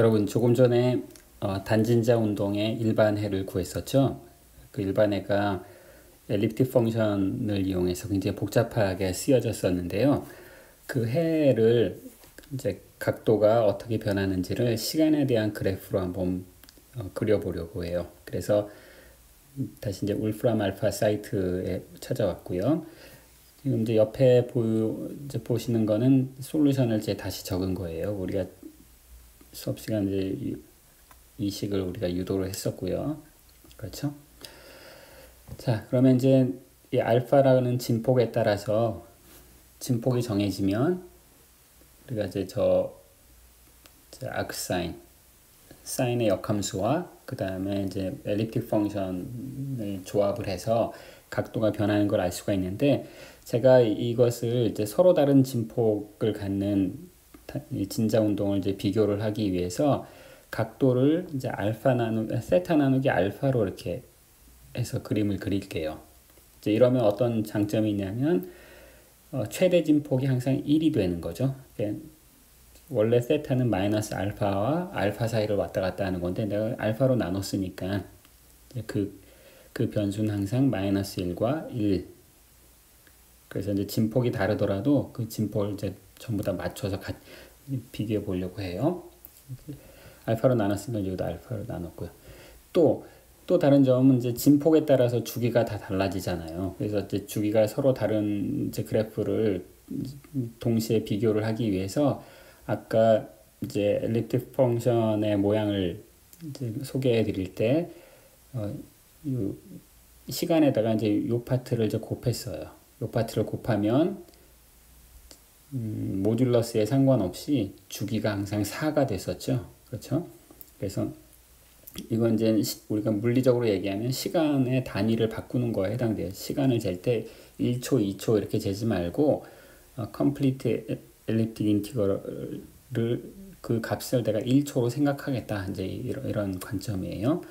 여러분 조금 전에 단진자 운동의 일반해를 구했었죠. 그 일반해가 엘립틱 펑션을 이용해서 굉장히 복잡하게 쓰여졌었는데요. 그 해를 이제 각도가 어떻게 변하는지를 시간에 대한 그래프로 한번 그려보려고 해요. 그래서 다시 이제 울프람 알파 사이트에 찾아왔고요. 지금 이제 옆에 이제 보시는 거는 솔루션을 이제 다시 적은 거예요. 우리가 수업 시간 이제 이 식을 우리가 유도를 했었고요. 그렇죠? 자, 그러면 이제 이 알파라는 진폭에 따라서 진폭이 정해지면 우리가 이제 아크사인, 사인의 역함수와 그 다음에 이제 엘립틱 펑션을 조합을 해서 각도가 변하는 걸 알 수가 있는데, 제가 이것을 이제 서로 다른 진폭을 갖는 진자 운동을 이제 비교를 하기 위해서 각도를 이제 세타 나누기 알파로 이렇게 해서 그림을 그릴게요. 이제 이러면 어떤 장점이 있냐면 최대 진폭이 항상 1이 되는 거죠. 원래 세타는 마이너스 알파와 알파 사이를 왔다 갔다 하는 건데 내가 알파로 나눴으니까 그 변수는 항상 마이너스 1과 1. 그래서 이제 진폭이 다르더라도 그 진폭을 이제 전부 다 맞춰서 비교해 보려고 해요. 알파로 나눴으니까 여기도 알파로 나눴고요. 또 다른 점은 이제 진폭에 따라서 주기가 다 달라지잖아요. 그래서 이제 주기가 서로 다른 이제 그래프를 동시에 비교를 하기 위해서 아까 이제 엘립틱 펑션의 모양을 이제 소개해 드릴 때 시간에다가 이제 요 파트를 이제 곱했어요. 요 파트를 곱하면 모듈러스에 상관없이 주기가 항상 4가 됐었죠. 그렇죠? 그래서 이건 이제 우리가 물리적으로 얘기하면 시간의 단위를 바꾸는 거에 해당돼요. 시간을 잴 때 1초, 2초 이렇게 재지 말고 complete elliptic integral을 그 값을 내가 1초로 생각하겠다. 이제 이런 관점이에요.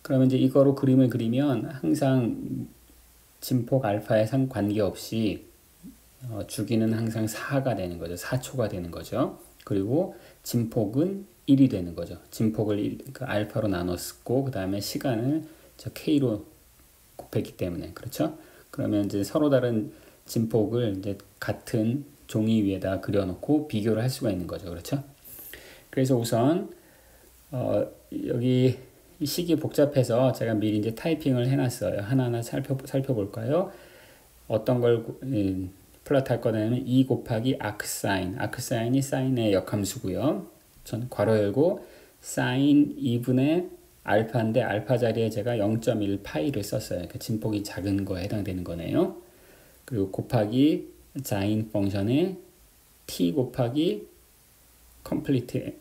그러면 이제 이거로 그림을 그리면 항상 진폭 알파에 관계없이 주기는 항상 4가 되는 거죠. 4초가 되는 거죠. 그리고 진폭은 1이 되는 거죠. 진폭을 그 알파로 나눴고 그 다음에 시간을 k로 곱했기 때문에. 그렇죠? 그러면 이제 서로 다른 진폭을 이제 같은 종이 위에다 그려놓고 비교를 할 수가 있는 거죠. 그렇죠? 그래서 우선 여기 식이 복잡해서 제가 미리 이제 타이핑을 해놨어요. 하나하나 살펴볼까요? 어떤 걸 플롯할 거냐면 2 곱하기 아크사인. 아크사인이 사인의 역함수고요. 전 괄호 열고 사인 2분의 알파인데 알파 자리에 제가 0.1 파이를 썼어요. 그 진폭이 작은 거에 해당되는 거네요. 그리고 곱하기 자인 펑션에 t 곱하기 컴플리트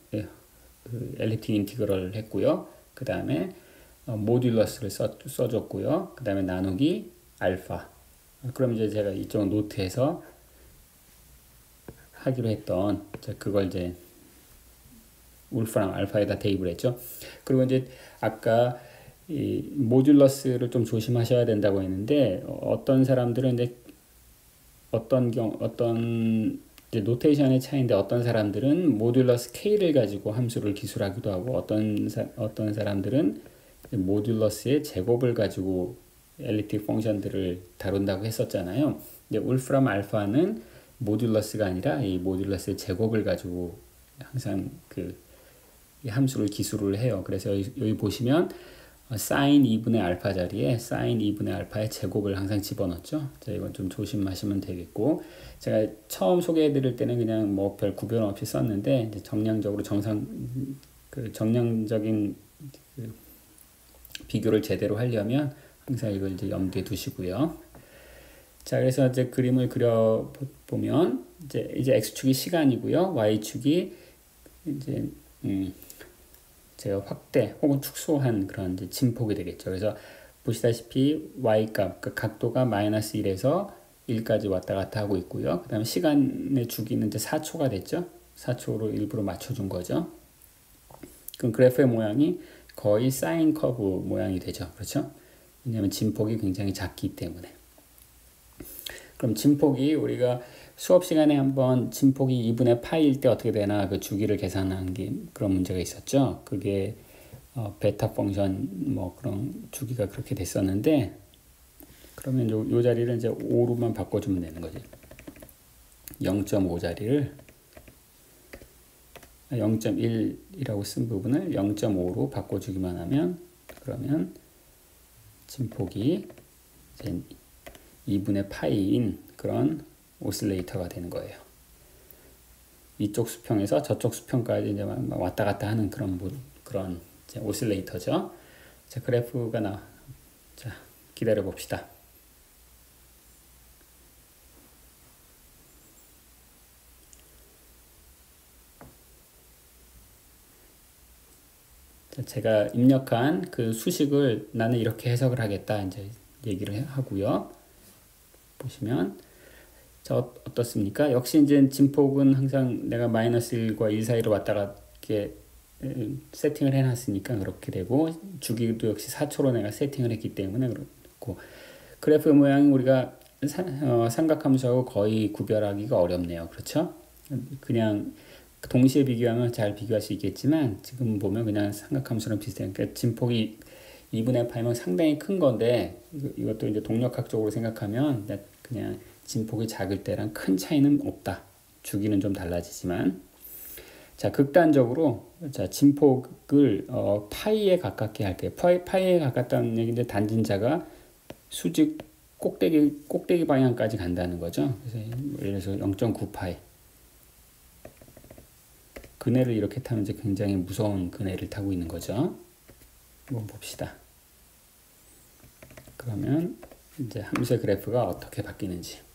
엘립틱 인티그럴을 했고요. 그 다음에 모듈러스를 써줬고요. 그 다음에 나누기 알파. 그럼 이제 제가 이쪽 노트에서 하기로 했던 그걸 이제 울프람 알파에다 대입을 했죠. 그리고 이제 아까 이 모듈러스를 좀 조심하셔야 된다고 했는데 어떤 사람들은 이제 어떤 이제 노테이션의 차이인데 어떤 사람들은 모듈러스 k를 가지고 함수를 기술하기도 하고 어떤 사람들은 모듈러스의 제곱을 가지고 엘립틱 펑션들을 다룬다고 했었잖아요. 근데 울프람 알파는 모듈러스가 아니라 이 모듈러스의 제곱을 가지고 항상 이 함수를 기술을 해요. 그래서 여기 보시면 사인 2분의 알파 자리에 사인 2분의 알파의 제곱을 항상 집어넣죠. 자, 이건 좀 조심하시면 되겠고, 제가 처음 소개해 드릴 때는 그냥 뭐 별 구별 없이 썼는데 이제 정량적으로 정량적인 비교를 제대로 하려면 항상 이걸 이제 염두에 두시고요. 자, 그래서 이제 그림을 그려 보면 이제 x축이 시간이고요. y축이 이제 제가 확대 혹은 축소한 그런 이제 진폭이 되겠죠. 그래서 보시다시피 y값, 그 각도가 마이너스 1에서 1까지 왔다 갔다 하고 있고요. 그 다음에 시간의 주기는 이제 4초가 됐죠. 4초로 일부러 맞춰준 거죠. 그럼 그래프의 모양이 거의 사인 커브 모양이 되죠. 그렇죠? 왜냐하면 진폭이 굉장히 작기 때문에. 그럼 진폭이 우리가 수업 시간에 한번 진폭이 2분의 파이일 때 어떻게 되나 그 주기를 계산한 게 그런 문제가 있었죠. 그게 베타 펑션 뭐 그런 주기가 그렇게 됐었는데, 그러면 요 자리를 이제 5로만 바꿔주면 되는 거지. 0.5 자리를 0.1이라고 쓴 부분을 0.5로 바꿔주기만 하면, 그러면 진폭이 이제 2분의 파이인 그런 오실레이터가 되는 거예요. 이쪽 수평에서 저쪽 수평까지 이제 왔다 갔다 하는 그런 이제 오실레이터죠. 자, 그래프가 자, 기다려 봅시다. 자, 제가 입력한 그 수식을 나는 이렇게 해석을 하겠다 이제 얘기를 하고요. 보시면 자, 어떻습니까? 역시 이제 진폭은 항상 내가 마이너스 1과 1 사이로 왔다 갔게 세팅을 해놨으니까 그렇게 되고, 주기도 역시 4초로 내가 세팅을 했기 때문에 그렇고, 그래프의 모양이 우리가 삼각함수하고 거의 구별하기가 어렵네요. 그렇죠? 그냥 동시에 비교하면 잘 비교할 수 있겠지만 지금 보면 그냥 삼각함수랑 비슷해요. 그러니까 진폭이 2분의 파이면 상당히 큰 건데, 이것도 이제 동력학적으로 생각하면 그냥 진폭이 작을 때랑 큰 차이는 없다. 주기는 좀 달라지지만. 자, 극단적으로 자, 진폭을 파이에 가깝게 할 때, 파이에 가깝다는 얘기인데 단진자가 수직 꼭대기 방향까지 간다는 거죠. 그래서 예를 들어서 0.9파이. 그네를 이렇게 타면 이제 굉장히 무서운 그네를 타고 있는 거죠. 한번 봅시다. 그러면 이제 함수의 그래프가 어떻게 바뀌는지.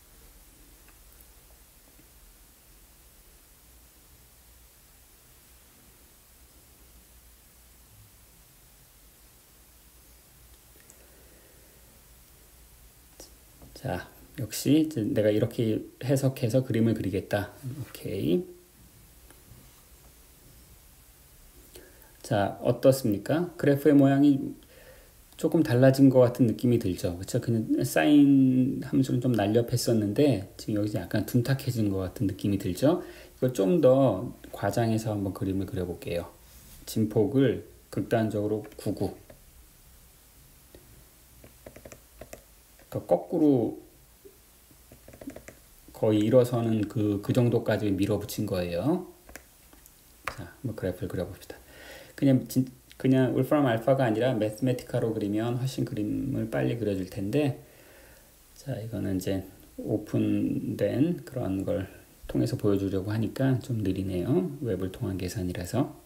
자, 역시 내가 이렇게 해석해서 그림을 그리겠다. 오케이. 자, 어떻습니까? 그래프의 모양이 조금 달라진 것 같은 느낌이 들죠. 그렇죠? 그냥 사인 함수는 좀 날렵했었는데 지금 여기서 약간 둔탁해진 것 같은 느낌이 들죠. 이걸 좀 더 과장해서 한번 그림을 그려볼게요. 진폭을 극단적으로 99. 그러니까 거꾸로 거의 일어서는 그 정도까지 밀어붙인 거예요. 자, 한번 그래프를 그려봅시다. 그냥 울프람 알파가 아니라 매스메티카로 그리면 훨씬 그림을 빨리 그려줄 텐데, 자, 이거는 이제 오픈된 그런 걸 통해서 보여주려고 하니까 좀 느리네요. 웹을 통한 계산이라서.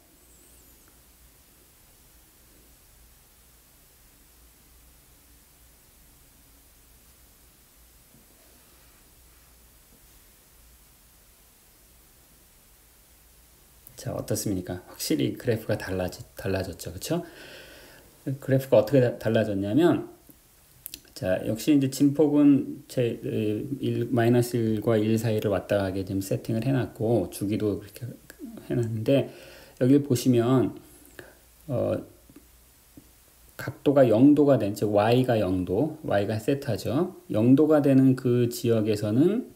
자, 어떻습니까? 확실히 그래프가 달라졌죠. 그쵸? 그래프가 어떻게 달라졌냐면, 자, 역시 이제 진폭은 마이너스 1과 1 사이를 왔다 가게 지금 세팅을 해놨고, 주기도 그렇게 해놨는데, 여기 보시면, 각도가 0도가 된, 즉, y가 0도, y가 세타죠. 0도가 되는 그 지역에서는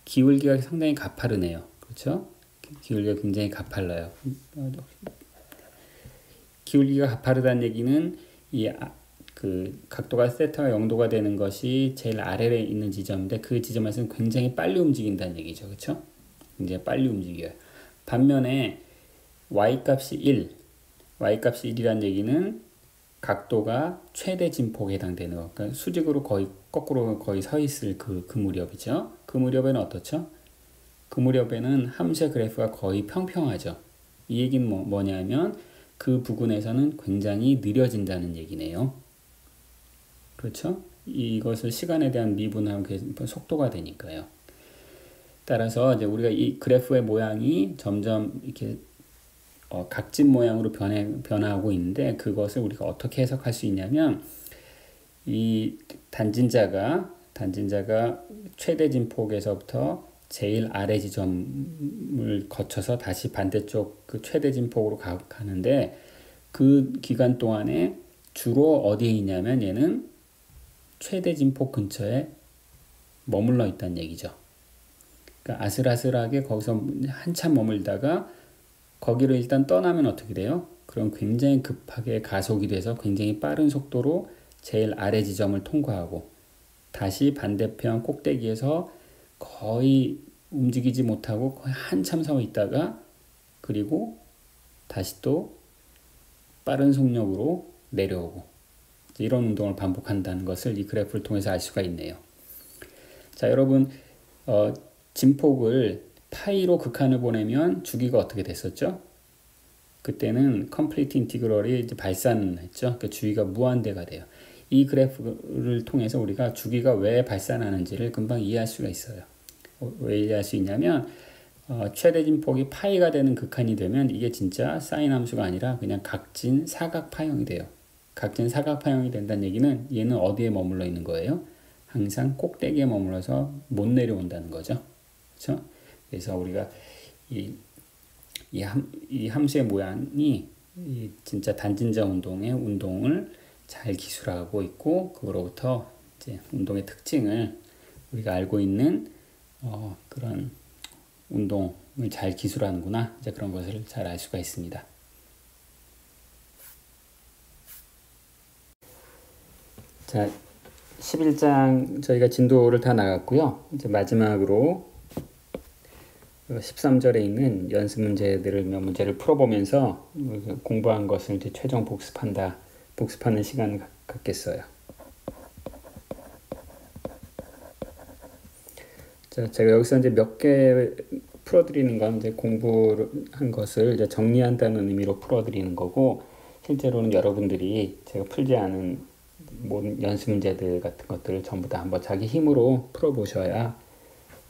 기울기가 상당히 가파르네요. 그렇죠? 기울기가 굉장히 가팔라요. 기울기가 가파르다는 얘기는 그 각도가 세타가 0도가 되는 것이 제일 아래에 있는 지점인데 그 지점에서는 굉장히 빨리 움직인다는 얘기죠. 그렇죠? 굉장히 빨리 움직여요. 반면에 y값이 1이라는 얘기는 각도가 최대 진폭에 해당되는 거. 그러니까 수직으로 거꾸로 서 있을 그 무렵이죠. 그 무렵에는 어떻죠? 그 무렵에는 함수의 그래프가 거의 평평하죠. 이 얘기는 뭐냐면 그 부근에서는 굉장히 느려진다는 얘기네요. 그렇죠? 이것을 시간에 대한 미분하면 속도가 되니까요. 따라서 이제 우리가 이 그래프의 모양이 점점 이렇게 각진 모양으로 변화하고 있는데 그것을 우리가 어떻게 해석할 수 있냐면 이 단진자가 최대 진폭에서부터 제일 아래 지점을 거쳐서 다시 반대쪽 그 최대 진폭으로 가는데 그 기간 동안에 주로 어디에 있냐면 얘는 최대 진폭 근처에 머물러 있다는 얘기죠. 그러니까 아슬아슬하게 거기서 한참 머물다가 거기를 일단 떠나면 어떻게 돼요? 그럼 굉장히 급하게 가속이 돼서 굉장히 빠른 속도로 제일 아래 지점을 통과하고 다시 반대편 꼭대기에서 거의 움직이지 못하고 거의 한참 서 있다가 그리고 다시 또 빠른 속력으로 내려오고 이런 운동을 반복한다는 것을 이 그래프를 통해서 알 수가 있네요. 자, 여러분 진폭을 파이로 극한을 보내면 주기가 어떻게 됐었죠? 그때는 컴플리트 인티그럴이 이제 발산했죠. 그러니까 주기가 무한대가 돼요. 이 그래프를 통해서 우리가 주기가 왜 발산하는지를 금방 이해할 수가 있어요. 왜 이해할 수 있냐면 최대 진폭이 파이가 되는 극한이 되면 이게 진짜 사인 함수가 아니라 그냥 각진 사각파형이 돼요. 각진 사각파형이 된다는 얘기는 얘는 어디에 머물러 있는 거예요? 항상 꼭대기에 머물러서 못 내려온다는 거죠. 그렇죠? 그래서 우리가 이 함수의 모양이 진짜 단진자 운동의 운동을 잘 기술하고 있고 그거로부터 이제 운동의 특징을 우리가 알고 있는 그런 운동을 잘 기술하는구나 이제 그런 것을 잘 알 수가 있습니다. 자, 11장 저희가 진도를 다 나갔고요. 이제 마지막으로 13절에 있는 연습 문제들을 몇 문제를 풀어보면서 공부한 것을 이제 최종 복습하는 시간을 갖겠어요. 자, 제가 여기서 이제 몇 개 풀어드리는 건 이제 공부한 것을 이제 정리한다는 의미로 풀어드리는 거고, 실제로는 여러분들이 제가 풀지 않은 모든 연습 문제들 같은 것들을 전부 다 한번 자기 힘으로 풀어보셔야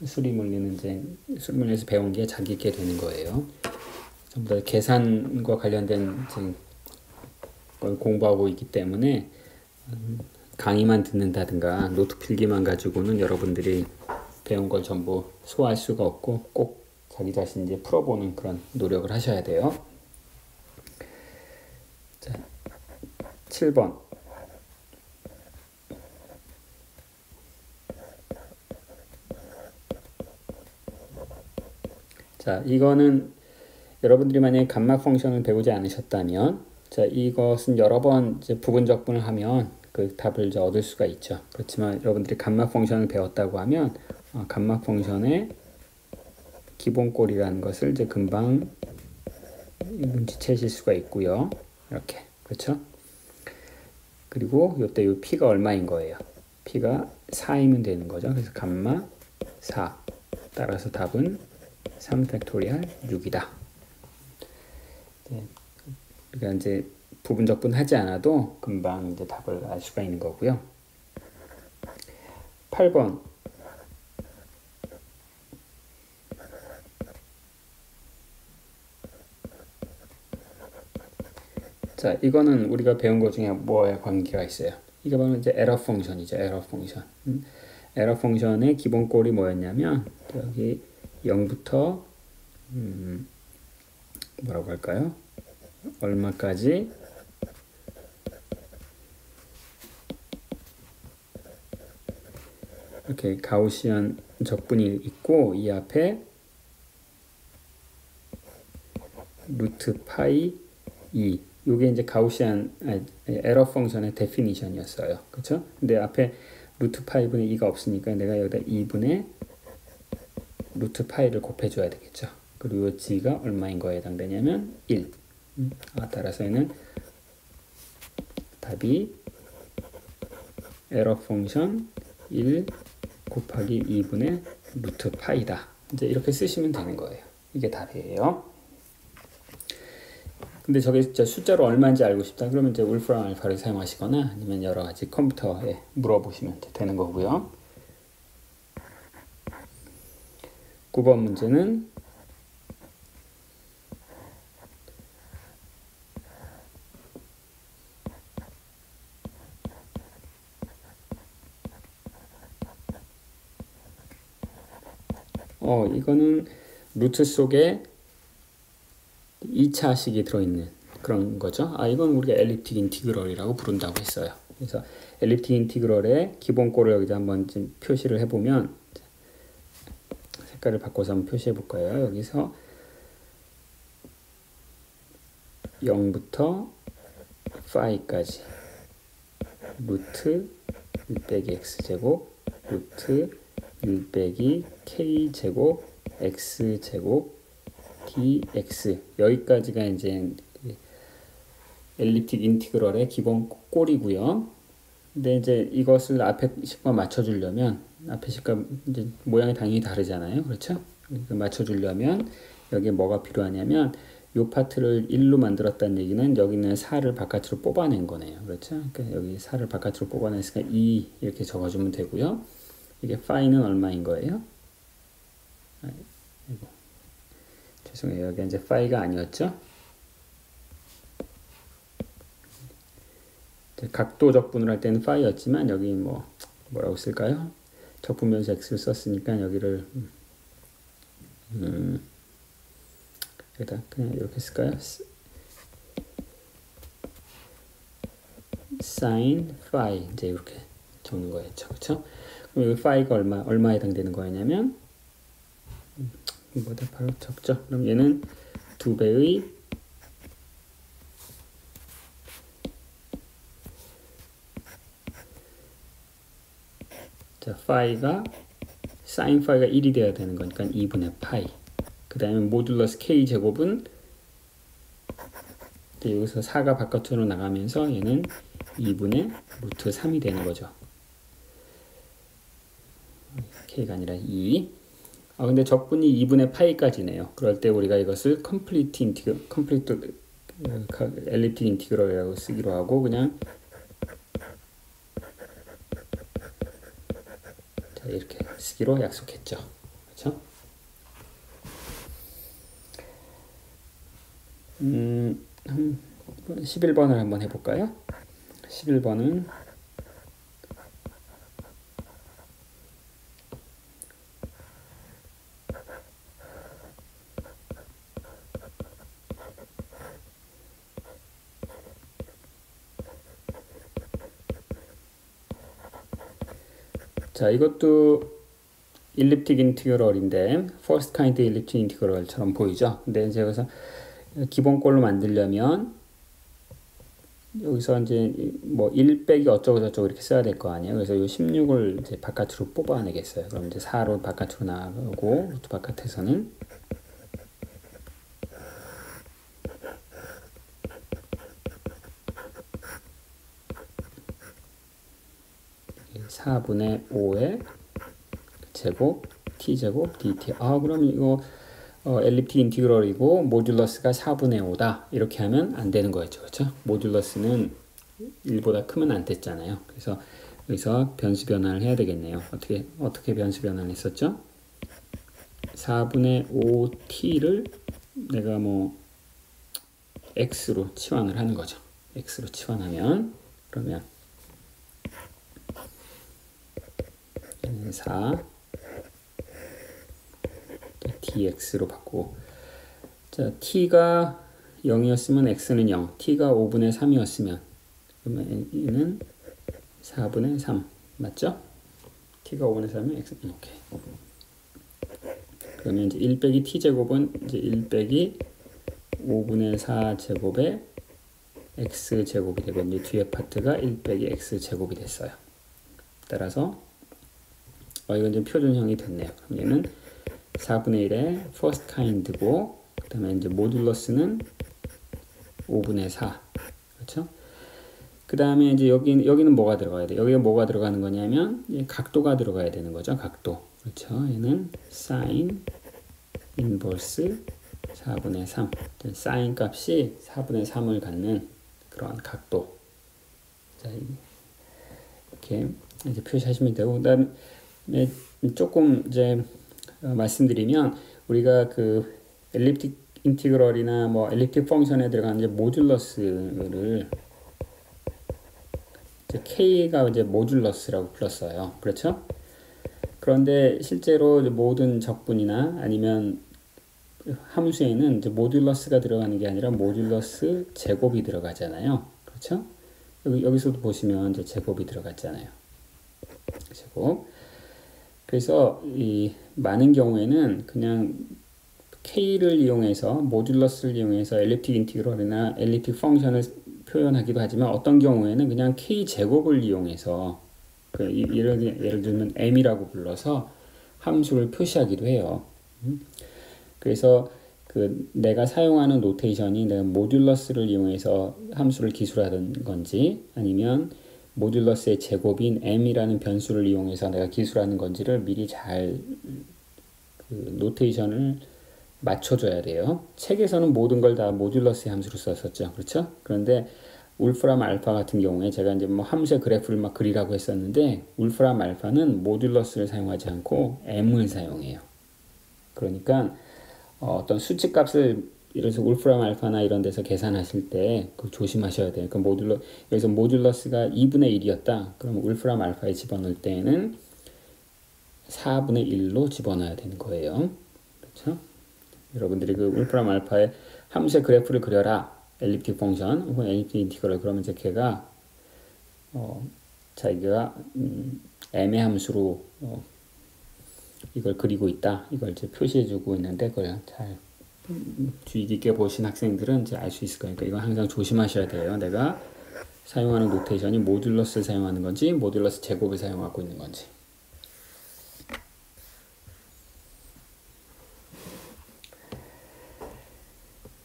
수리물리에서 배운 게 자기 있게 되는 거예요. 전부 다 계산과 관련된 걸 공부하고 있기 때문에 강의만 듣는다든가 노트 필기만 가지고는 여러분들이 배운 걸 전부 소화할 수가 없고 꼭 자기 자신 이제 풀어보는 그런 노력을 하셔야 돼요. 자, 7번. 자, 이거는 여러분들이 만약에 감마 펑션을 배우지 않으셨다면, 자, 이것은 여러 번 이제 부분적분을 하면 그 답을 이제 얻을 수가 있죠. 그렇지만 여러분들이 감마 펑션을 배웠다고 하면 감마 펑션의 기본꼴이라는 것을 이제 금방 눈치채실 수가 있고요. 이렇게. 그렇죠? 그리고 이때 이 p가 얼마인 거예요. p가 4이면 되는 거죠. 그래서 감마 4. 따라서 답은 3팩토리얼 6이다. 그러니까 이제 부분적분 하지 않아도 금방 이제 답을 알 수가 있는 거고요. 8번. 자, 이거는 우리가 배운 것 중에 뭐에 관계가 있어요? 이거 바로 이제 에러 펑션이죠. 에러 펑션. 에러 펑션의 기본꼴이 뭐였냐면 여기 0부터 뭐라고 할까요? 얼마까지 이렇게 가우시안 적분이 있고 이 앞에 루트 파이 2 이게 이제 가우시안 에러 펑션의 데피니션이었어요. 그렇죠? 근데 앞에 루트 파이분의 2가 없으니까 내가 여기다 2분의 루트 파이를 곱해줘야 되겠죠. 그리고 g가 얼마인 거에 해당되냐면 1. 따라서 얘는 답이 에러 펑션 1 곱하기 2분의 루트 파이다. 이제 이렇게 쓰시면 되는 거예요. 이게 답이에요. 근데 저게 진짜 숫자로 얼마인지 알고 싶다. 그러면 이제 울프랑 알파를 사용하시거나 아니면 여러 가지 컴퓨터에 물어보시면 되는 거고요. 9번 문제는 이거는 루트 속에 2차식이 들어있는 그런 거죠. 이건 우리가 엘립틱 인티그럴이라고 부른다고 했어요. 그래서 엘립틱 인티그럴의 기본꼴을 여기다 한번 좀 표시를 해보면 색깔을 바꿔서 한번 표시해 볼 거예요. 여기서 0부터 파이까지 루트 1 빼기 x제곱 루트 1 빼기 k제곱 x제곱 dx, 여기까지가 이제 엘립틱 인티그럴의 기본 꼴이고요. 근데 이제 이것을 앞에 식과 맞춰주려면, 앞에 식과 이제 모양이 당연히 다르잖아요. 그렇죠? 맞춰주려면 여기에 뭐가 필요하냐면 이 파트를 1로 만들었다는 얘기는 여기 있는 4를 바깥으로 뽑아낸 거네요. 그렇죠? 그러니까 여기 4를 바깥으로 뽑아냈으니까 2 이렇게 적어주면 되고요. 이게 파이는 얼마인 거예요? 아이고. 죄송해요. 여기 이제 파이가 아니었죠? 각도 적분을 할 때는 파이였지만 여기 뭐라고 쓸까요? 적분변수 x를 썼으니까 여기를 여기다 그냥 이렇게 쓸까요? sin phi 이제 이렇게 적는 거였죠, 그렇죠? 그럼 여기 phi가 얼마에 해당되는 거였냐면 뭐다 바로 적죠. 그럼 얘는 2배의 자, 파이가 sin 파이가 1이 돼야 되는 거니까 2분의 파이. 그 다음에 모듈러스 k 제곱은 여기서 4가 바깥으로 나가면서 얘는 2분의 루트 3이 되는 거죠. k가 아니라 2. 근데 적분이 2분의 파이까지네요. 그럴 때 우리가 이것을 컴플리트 엘립틱 인티그럴이라고 쓰기로 하고 그냥 이렇게 쓰기로 약속했죠. 그렇죠? 11번을 한번 해볼까요? 11번은 자, 이것도 일립틱 인티그럴인데 first kind elliptic integral처럼 보이죠? 근데 이제 여기서 기본꼴로 만들려면 여기서 이제 뭐 1 빼기 어쩌고 저쩌고 이렇게 써야 될 거 아니에요. 그래서 이 16을 이제 바깥으로 뽑아내겠어요. 그럼 이제 4로 바깥으로 나가고 루트 바깥에서는 4분의 5의 제곱 t제곱 dt. 그럼 이거 엘립틱 인티그럴이고 모듈러스가 4분의 5다. 이렇게 하면 안 되는 거였죠. 그렇죠? 모듈러스는 1보다 크면 안 됐잖아요. 그래서 여기서 변수 변환을 해야 되겠네요. 어떻게 변수 변환을 했었죠? 4분의 5t를 내가 x로 치환을 하는 거죠. x로 치환하면 그러면 4 dx로 바꾸고, 자, t가 0이었으면 x는 0, t가 5분의 3이었으면 그러면 얘는 4분의 3 맞죠? t가 5분의 3이면 x 오케이. 그러면 이제 1 빼기 t제곱은 이제 1 빼기 5분의 4 제곱의 x제곱이 되고 이제 뒤에 파트가 1 빼기 x제곱이 됐어요. 따라서 이건 이제 표준형이 됐네요. 그럼 얘는 4분의 1의 first kind고 그 다음에 이제 모듈러스는 5분의 4 그렇죠? 그 다음에 이제 여기는 뭐가 들어가야 돼? 여기에 뭐가 들어가는 거냐면 각도가 들어가야 되는 거죠. 각도. 그렇죠? 얘는 sin 인버스 4분의 3 sin 값이 4분의 3을 갖는 그러한 각도. 자, 이렇게 이제 표시하시면 되고 그 다음에 조금 이제 말씀드리면 우리가 그 엘립틱 인티그럴이나 엘립틱 펑션에 들어가는 이제 모듈러스를 이제 k가 이제 모듈러스라고 불렀어요. 그렇죠? 그런데 실제로 이제 모든 적분이나 아니면 함수에는 이제 모듈러스가 들어가는 게 아니라 모듈러스 제곱이 들어가잖아요. 그렇죠? 여기서도 보시면 이제 제곱이 들어갔잖아요. 제곱. 그래서 이 많은 경우에는 그냥 K를 이용해서 모듈러스를 이용해서 엘립틱 인티그럴이나 엘립틱 펑션을 표현하기도 하지만 어떤 경우에는 그냥 K 제곱을 이용해서 예를 들면 M이라고 불러서 함수를 표시하기도 해요. 그래서 내가 사용하는 노테이션이 내가 모듈러스를 이용해서 함수를 기술하는 건지 아니면 모듈러스의 제곱인 m이라는 변수를 이용해서 내가 기술하는 건지를 미리 잘 노테이션을 맞춰줘야 돼요. 책에서는 모든 걸 다 모듈러스의 함수로 썼었죠. 그렇죠? 그런데 울프람 알파 같은 경우에 제가 이제 뭐 함수의 그래프를 막 그리라고 했었는데 울프람 알파는 모듈러스를 사용하지 않고 m을 사용해요. 그러니까 어떤 수치 값을 예를 들어서 울프람 알파나 이런 데서 계산하실 때 그거 조심하셔야 돼요. 그러니까 여기서 모듈러스가 2분의 1이었다. 그러면 울프람 알파에 집어넣을 때는 4분의 1로 집어넣어야 되는 거예요. 그렇죠? 여러분들이 그 울프람 알파의 함수의 그래프를 그려라. 엘립틱 펑션 혹은 엘립틱 인티그럴 그러면 이제 걔가 자기가 m의 함수로 이걸 그리고 있다. 이걸 이제 표시해주고 있는데 그걸 잘 주의 깊게 보신 학생들은 이제 알 수 있을 거니까 이건 항상 조심하셔야 돼요. 내가 사용하는 노테이션이 모듈러스를 사용하는 건지 모듈러스 제곱을 사용하고 있는 건지.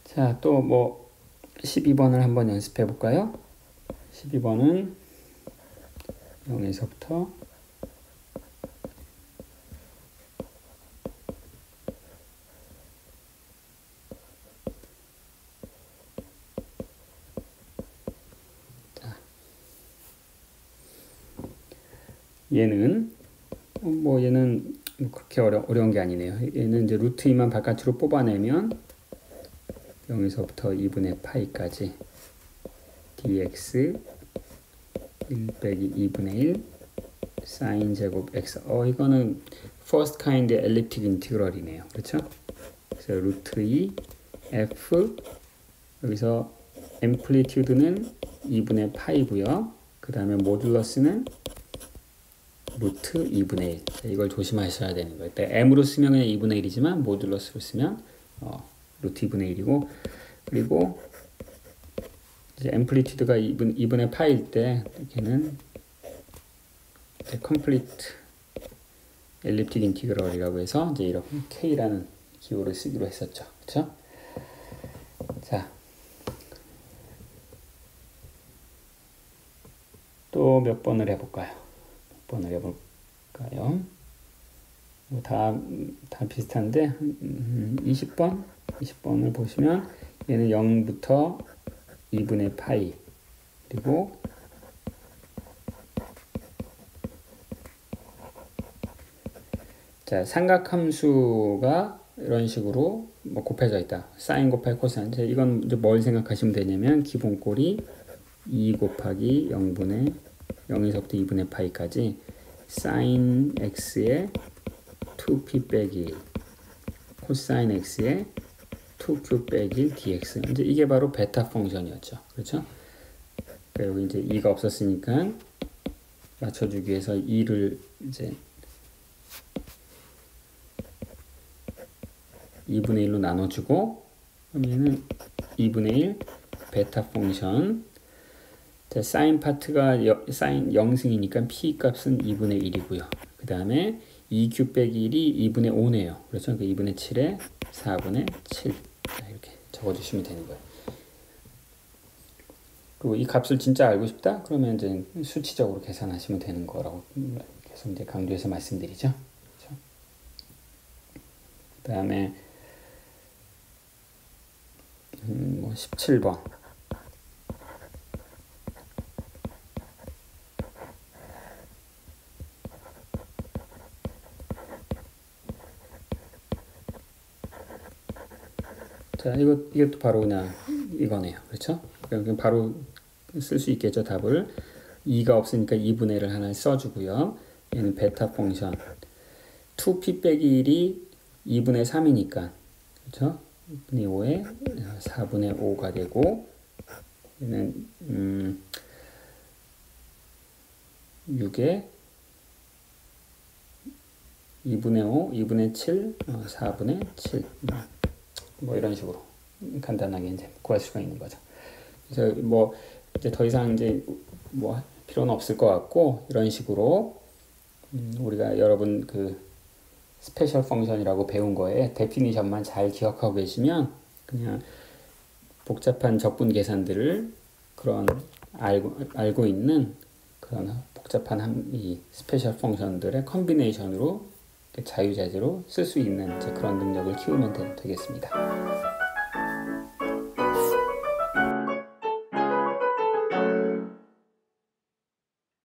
자, 또 뭐 12번을 한번 연습해 볼까요? 12번은 0에서부터 얘는 그렇게 어려운 게 아니네요. 얘는 이제 루트 2만 바깥으로 뽑아내면 0에서부터 2분의 파이까지 dx 1 빼기 2분의 1 사인 제곱 x. 이거는 first kind elliptic integral이네요. 그렇죠? 그래서 루트 2 f 여기서 앰플리튜드는 2분의 파이고요. 그 다음에 모듈러스는 루트 2분의 1. 이걸 조심하셔야 되는 거예요. m으로 쓰면 그냥 2분의 1이지만 모듈러스로 쓰면 루트 2분의 1이고 그리고 이제 앰플리튜드가 2분의 파일 때 걔는 complete elliptic integral이라고 해서 이제 이렇게 k라는 기호를 쓰기로 했었죠. 그렇죠? 자, 또 몇 번을 해볼까요? 몇 번을 해볼까요? 뭐 다 비슷한데 20번? 20번을 보시면 얘는 0부터 2분의 파이 그리고 자, 삼각함수가 이런 식으로 뭐 곱해져 있다. 사인 곱하기 코사인. 이건 이제 뭘 생각하시면 되냐면 기본꼴이 2 곱하기 0에서부터 2분의 파이까지 사인 x의 2p 빼기 코사인 x의 2q 빼기 dx. 이제 이게 바로 베타 펑션이었죠. 그렇죠? 그러니까 여기 이제 2가 없었으니까 맞춰주기 위해서 2를 이제 2분의 1로 나눠주고 그러면은 2분의 1 베타 펑션. 자, 사인 파트가 사인 0승이니까 p 값은 2분의 1이고요. 그 다음에 2q 빼기 1이 2분의 5네요. 그렇죠? 그 2분의 7에 4분의 7 이렇게 적어주시면 되는 거예요. 그리고 이 값을 진짜 알고 싶다? 그러면 이제 수치적으로 계산하시면 되는 거라고 계속 이제 강조해서 말씀드리죠. 그렇죠? 그 다음에 17번. 자, 이것도 바로 그냥 이거네요. 그렇죠? 그냥 바로 쓸 수 있겠죠, 답을. 2가 없으니까 2분의 1을 하나 써주고요. 얘는 베타 펑션. 2p 빼기 1이 2분의 3이니까. 그렇죠? 2분의 5에 4분의 5가 되고, 얘는, 6에 2분의 5, 2분의 7, 4분의 7 뭐 이런 식으로 간단하게 이제 구할 수가 있는 거죠. 그래서 뭐 이제 더 이상 이제 뭐 필요는 없을 것 같고 이런 식으로 우리가 여러분 그 스페셜 펑션이라고 배운 거에 데피니션만 잘 기억하고 계시면 그냥 복잡한 적분 계산들을 그런 알고 있는 그런 복잡한 이 스페셜 펑션들의 컨비네이션으로 자유자재로 쓸 수 있는 그런 능력을 키우면 되겠습니다.